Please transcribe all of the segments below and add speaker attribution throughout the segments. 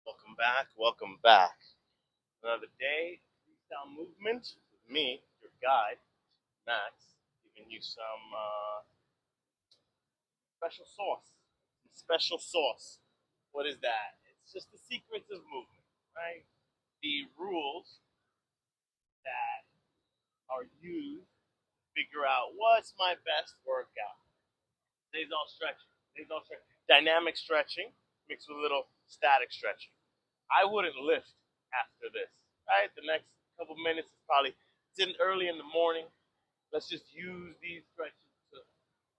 Speaker 1: Welcome back. Welcome back. Another day, freestyle movement with me, your guide, Max, giving you some special sauce. Some special sauce. What is that? It's just the secrets of movement, right? The rules that are used to figure out what's my best workout. Today's all stretching. Today's all stretching. Dynamic stretching mixed with a little static stretching. I wouldn't lift after this, right? The next couple minutes is probably it's in early in the morning. Let's just use these stretches to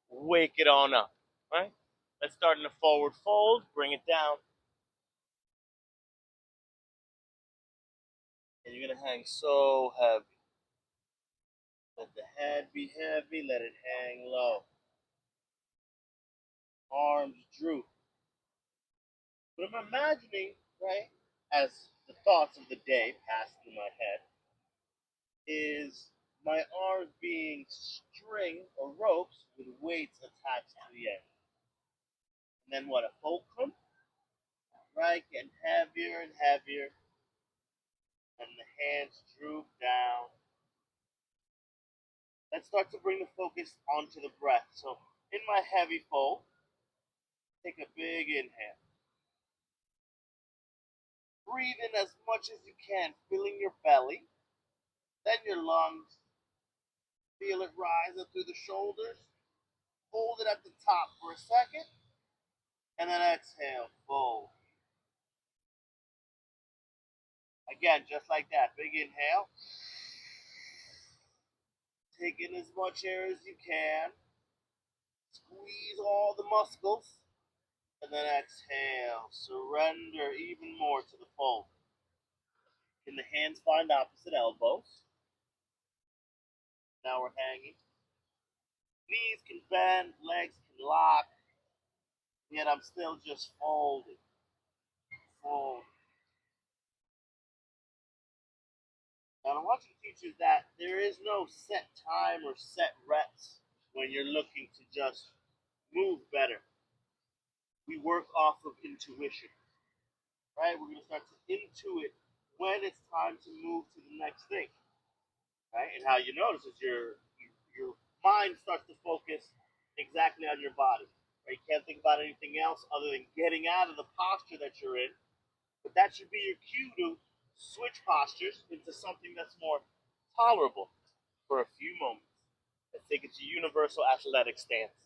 Speaker 1: wake it on up, right? Let's start in a forward fold, bring it down, and you're gonna hang so heavy. Let the head be heavy, let it hang low. Arms droop. But I'm imagining, right, as the thoughts of the day pass through my head, is my arms being string or ropes with weights attached to the end. And then what? A fulcrum, right? Getting heavier and heavier, and the hands droop down. Let's start to bring the focus onto the breath. So in my heavy fold, take a big inhale. Breathe in as much as you can, filling your belly, then your lungs. Feel it rise up through the shoulders. Hold it at the top for a second, and then exhale, fold. Again, just like that. Big inhale. Take in as much air as you can. Squeeze all the muscles. And then exhale. Surrender even more to the fold. Can the hands find opposite elbows? Now we're hanging. Knees can bend, legs can lock. Yet I'm still just folding. Fold. Now, I want you to teach you that there is no set time or set reps when you're looking to just move better. We work off of intuition, right? We're going to start to intuit when it's time to move to the next thing, right? And how you notice is your mind starts to focus exactly on your body, right? You can't think about anything else other than getting out of the posture that you're in. But that should be your cue to switch postures into something that's more tolerable for a few moments. Let's take it to universal athletic stance.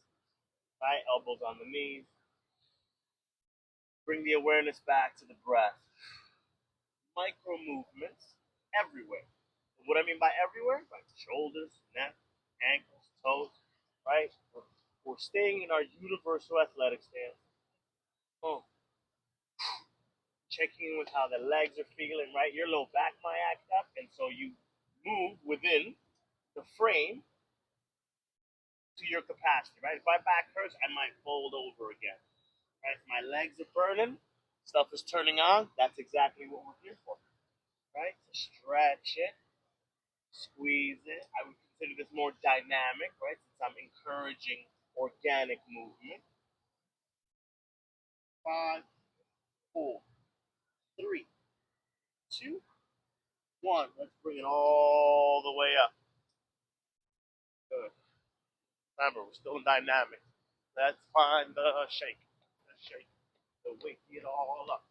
Speaker 1: Right? Elbows on the knees. Bring the awareness back to the breath. Micro movements everywhere. And what I mean by everywhere? Like shoulders, neck, ankles, toes. Right? We're staying in our universal athletic stance. Boom. Checking in with how the legs are feeling, right? Your low back might act up, and so you move within the frame to your capacity, right? If my back hurts, I might fold over again. Right? If my legs are burning, stuff is turning on, that's exactly what we're here for, right? To stretch it, squeeze it. I would consider this more dynamic, right? Since I'm encouraging organic movement. 5, 4, 3, 2, 1. Let's bring it all the way up. Good. Remember, we're still in dynamic. Let's find the shake. The shake. To wake it all up.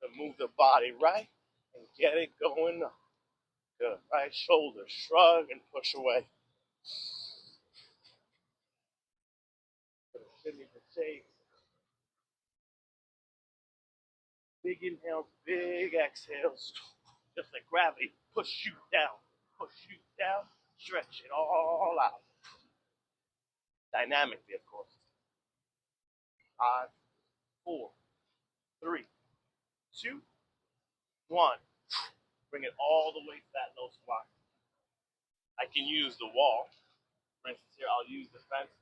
Speaker 1: To move the body right and get it going up. Good. Right shoulder. Shrug and push away. Shimmy the shake. Big inhales, big exhales. Just like gravity. Push you down. Push you down. Stretch it all out. Dynamically, of course. 5, 4, 3, 2, 1. Bring it all the way to that low squat. I can use the wall. For instance, here I'll use the fence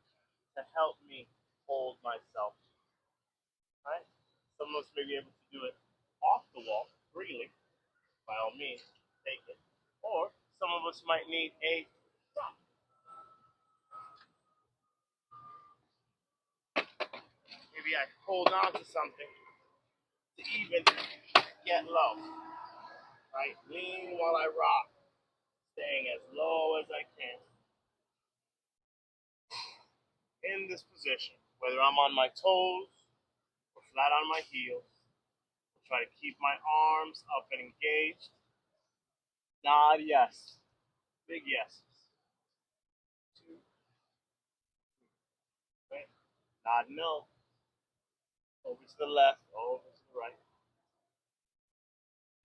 Speaker 1: to help me hold myself. Right? Some of us may be able to do it off the wall freely. By all means, take it. Or some of us might need a prop. Maybe I hold on to something to even get low. Right? Lean while I rock, staying as low as I can. In this position, whether I'm on my toes or flat on my heels, I'll try to keep my arms up and engaged. Nod yes. Big yeses. Two, right? Nod no. Over to the left, over to the right.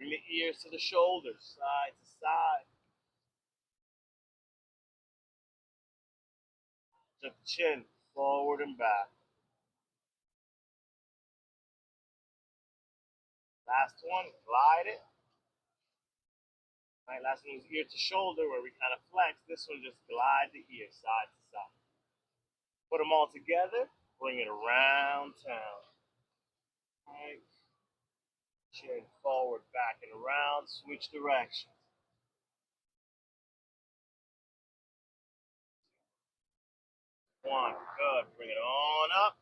Speaker 1: Bring the ears to the shoulders, side to side. Tuck the chin forward and back. Last one, glide it. Right, last one was ear to shoulder where we kind of flex. This one just glide the ear side to side. Put them all together, bring it around town. Right. Chin forward, back, and around. Switch directions. One, good. Bring it on up.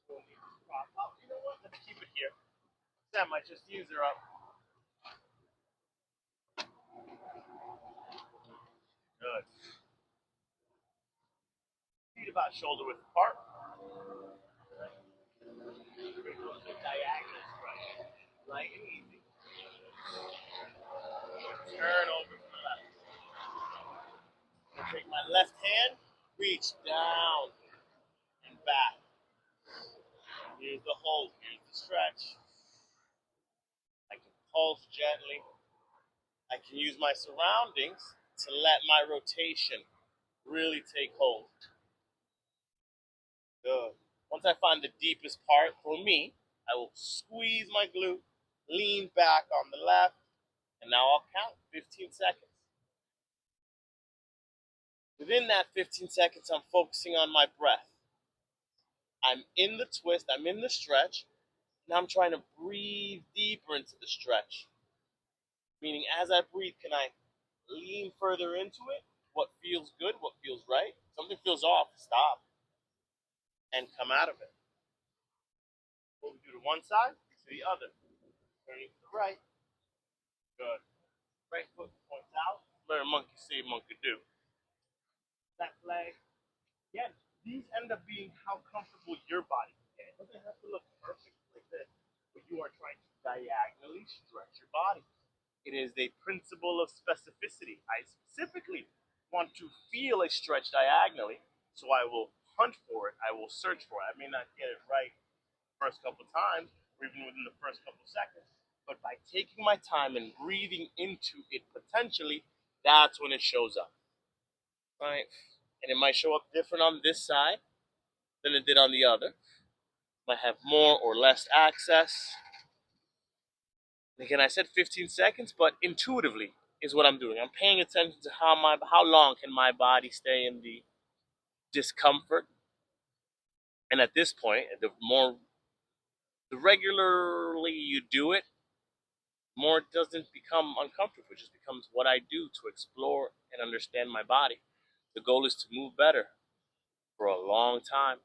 Speaker 1: You know what? Let's keep it here. Sam might just use her up. Good. Feet about shoulder width apart. Diagonal stretch. Light and easy. Turn over to the left. Take my left hand, reach down and back. Here's the hold. Here's the stretch. I can pulse gently. I can use my surroundings to let my rotation really take hold. Good. Once I find the deepest part for me, I will squeeze my glute, lean back on the left, and now I'll count 15 seconds. Within that 15 seconds, I'm focusing on my breath. I'm in the twist, I'm in the stretch, and I'm trying to breathe deeper into the stretch. Meaning, as I breathe, can I lean further into it? What feels good? What feels right? Something feels off, stop. And come out of it. What we do to one side, to the other. Turning to the right. Good. Right foot points out. Let a monkey see, monkey do. Left leg. Again, these end up being how comfortable your body can get. It doesn't have to look perfect like this, but you are trying to diagonally stretch your body. It is a principle of specificity. I specifically want to feel a stretch diagonally, so I will hunt for it. I will search for it. I may not get it right the first couple times, or even within the first couple seconds, but by taking my time and breathing into it potentially, that's when it shows up. Right? And it might show up different on this side than it did on the other. Might have more or less access. Again, I said 15 seconds, but intuitively is what I'm doing. I'm paying attention to how long can my body stay in the discomfort. And at this point, the regularly you do it, more it doesn't become uncomfortable. It just becomes what I do to explore and understand my body. The goal is to move better for a long time.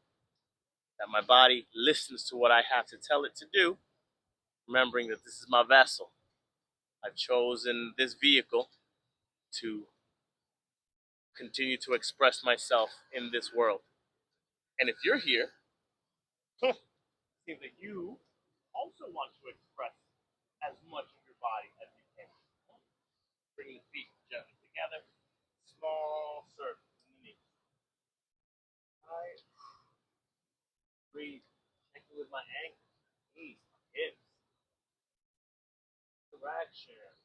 Speaker 1: That my body listens to what I have to tell it to do, remembering that this is my vessel. I've chosen this vehicle to continue to express myself in this world. And if you're here, it seems that you also want to express as much of your body as you can. Bring the feet gently together. Small circles in the knees. Right. Breathe. Connecting with my ankles, knees, hips. Directions.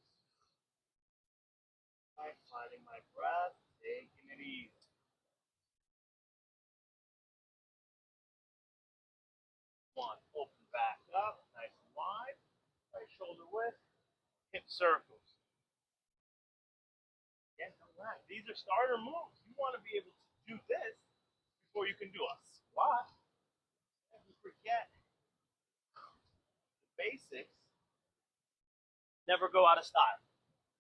Speaker 1: Right. Finding my breath. Taking it easy. One. Open back up. Nice and wide. Right shoulder width. Hip circles. Yeah, right. These are starter moves. You want to be able to do this before you can do a squat. If you forget the basics, never go out of style.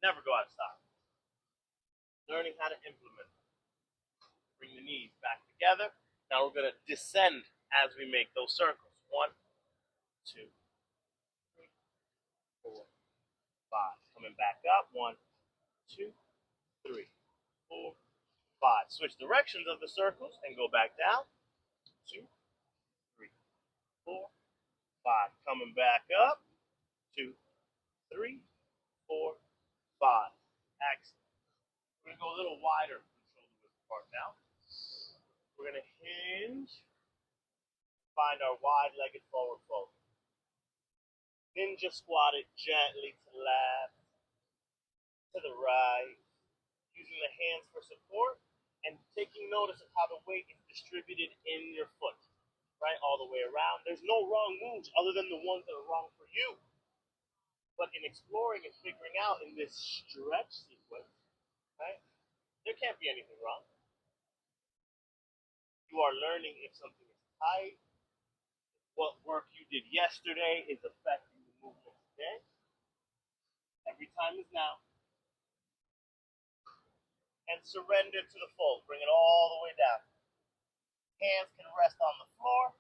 Speaker 1: Never go out of style. Learning how to implement. Bring the knees back together. Now we're going to descend as we make those circles. 1, 2, 3, 5. Coming back up. 1, 2, 3, 4, 5. Switch directions of the circles and go back down. 2, 3, 4, 5. Coming back up. 2, 3, 4, 5. Excellent. We're going to go a little wider from shoulder width apart now. We're going to hinge. Find our wide-legged forward fold. Ninja squat it gently to the left, to the right, using the hands for support and taking notice of how the weight is distributed in your foot, right, all the way around. There's no wrong moves other than the ones that are wrong for you. But in exploring and figuring out in this stretch sequence, right, there can't be anything wrong. You are learning if something is tight, what work you did yesterday is affecting the movement today. Every time is now. And surrender to the fold. Bring it all the way down. Hands can rest on the floor.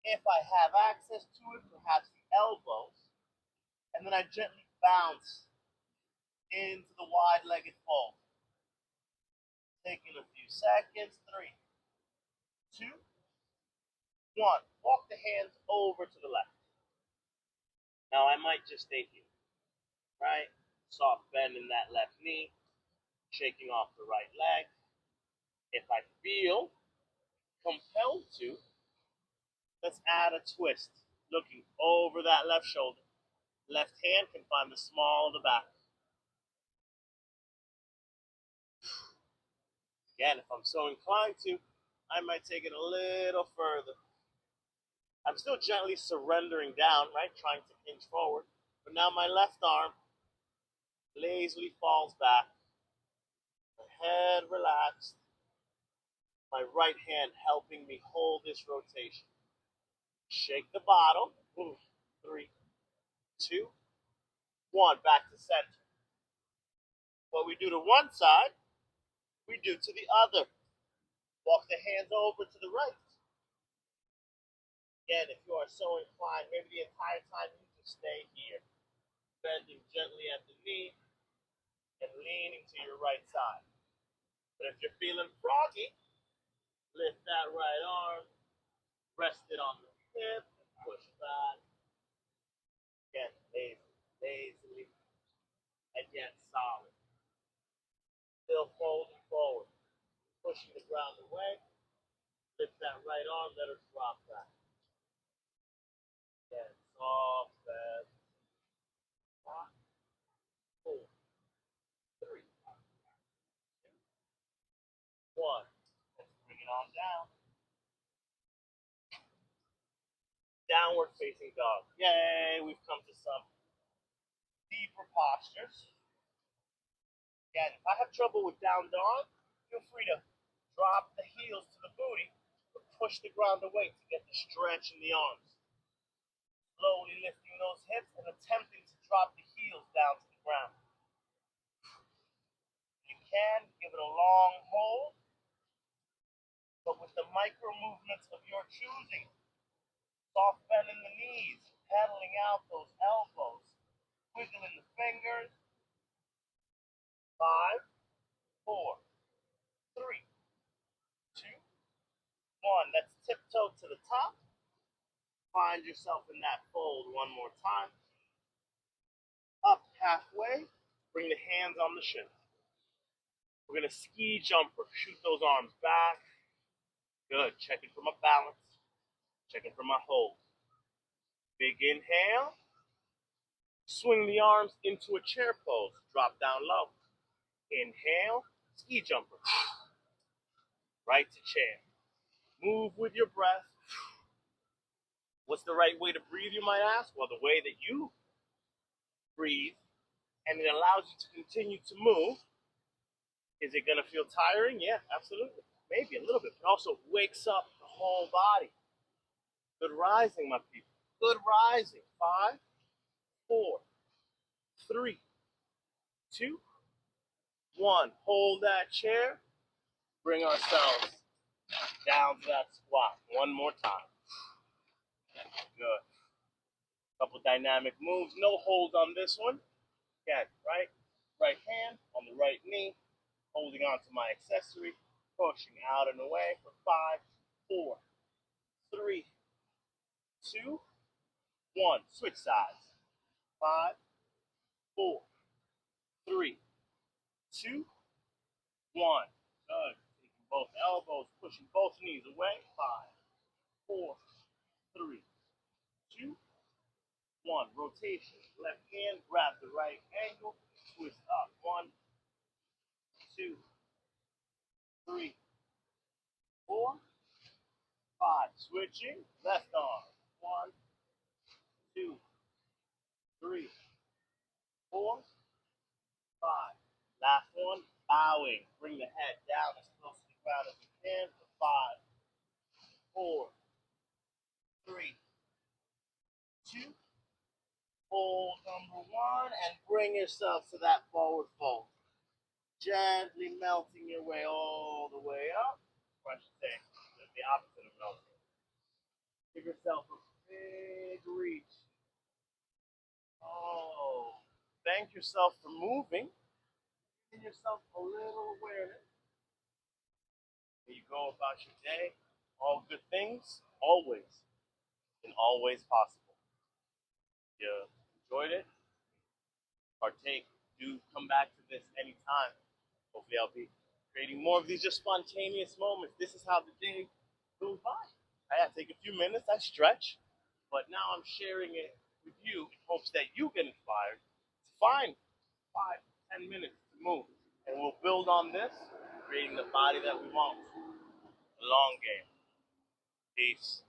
Speaker 1: If I have access to it, perhaps the elbows. And then I gently bounce into the wide-legged fold. Taking a few seconds. 3, 2, 1. Walk the hands over to the left. Now I might just stay here, right? Soft bend in that left knee. Shaking off the right leg. If I feel compelled to, let's add a twist. Looking over that left shoulder. Left hand can find the small of the back. Again, if I'm so inclined to, I might take it a little further. I'm still gently surrendering down, right? Trying to hinge forward. But now my left arm lazily falls back. My head relaxed. My right hand helping me hold this rotation. Shake the bottom. 3, 2, 1. Back to center. What we do to one side, we do to the other. Walk the hands over to the right. Again, if you are so inclined, maybe the entire time you just stay here. Bending gently at the knee and leaning to your right side. But if you're feeling froggy, lift that right arm, rest it on the hip, and push back. Again, lazily. Again, solid. Still folding forward. Pushing the ground away. Lift that right arm, let her drop back. Again, soft bend. 5, 4, 3, 2, 1. Let's bring it on down. Downward facing dog. Yay, we've come to some deeper postures. Again, if I have trouble with down dog, feel free to drop the heels to the booty, or push the ground away to get the stretch in the arms. Slowly lifting those hips and attempting to drop the heels down to the ground. You can give it a long hold, but with the micro movements of your choosing. Soft bend in the knees, pedaling out those elbows, wiggling the fingers. 5, 4, 3, 2, 1. Let's tiptoe to the top. Find yourself in that fold one more time. Up halfway, bring the hands on the shin. We're going to ski jumper, shoot those arms back. Good, checking for my balance, checking for my hold. Big inhale. Swing the arms into a chair pose, drop down low. Inhale, ski jumper. Right to chair. Move with your breath. What's the right way to breathe, you might ask? Well, the way that you breathe, and it allows you to continue to move. Is it going to feel tiring? Yeah, absolutely. Maybe a little bit, but also wakes up the whole body. Good rising, my people. Good rising. 5, 4, 3, 2, 1. Hold that chair. Bring ourselves down to that squat. One more time. Good. Couple dynamic moves. No hold on this one. Again, right hand on the right knee, holding on to my accessory, pushing out and away for 5, 4, 3, 2, 1. Switch sides. 5, 4, 3, 2, 1. Good. Taking both elbows, pushing both knees away. 5, 4, 3, 2, 1. Rotation. Left hand, grab the right ankle, twist up. 1, 2, 3, 4, 5. Switching. Left arm. 1, 2, 3, 4, 5. Last one. Bowing. Bring the head down as close to the ground as you can for 5, 4, 3, 2. Hold number 1 and bring yourself to that forward fold. Gently melting your way all the way up. Or I should say, the opposite of melting. Give yourself a big reach. Oh, thank yourself for moving. Give yourself a little awareness. There you go about your day. All good things, always, and always possible. If you enjoyed it, partake. Do come back to this anytime. Hopefully, I'll be creating more of these just spontaneous moments. This is how the day goes by. I take a few minutes, I stretch, but now I'm sharing it with you in hopes that you get inspired to find 5, 10 minutes to move. And we'll build on this, creating the body that we want. The long game. Peace.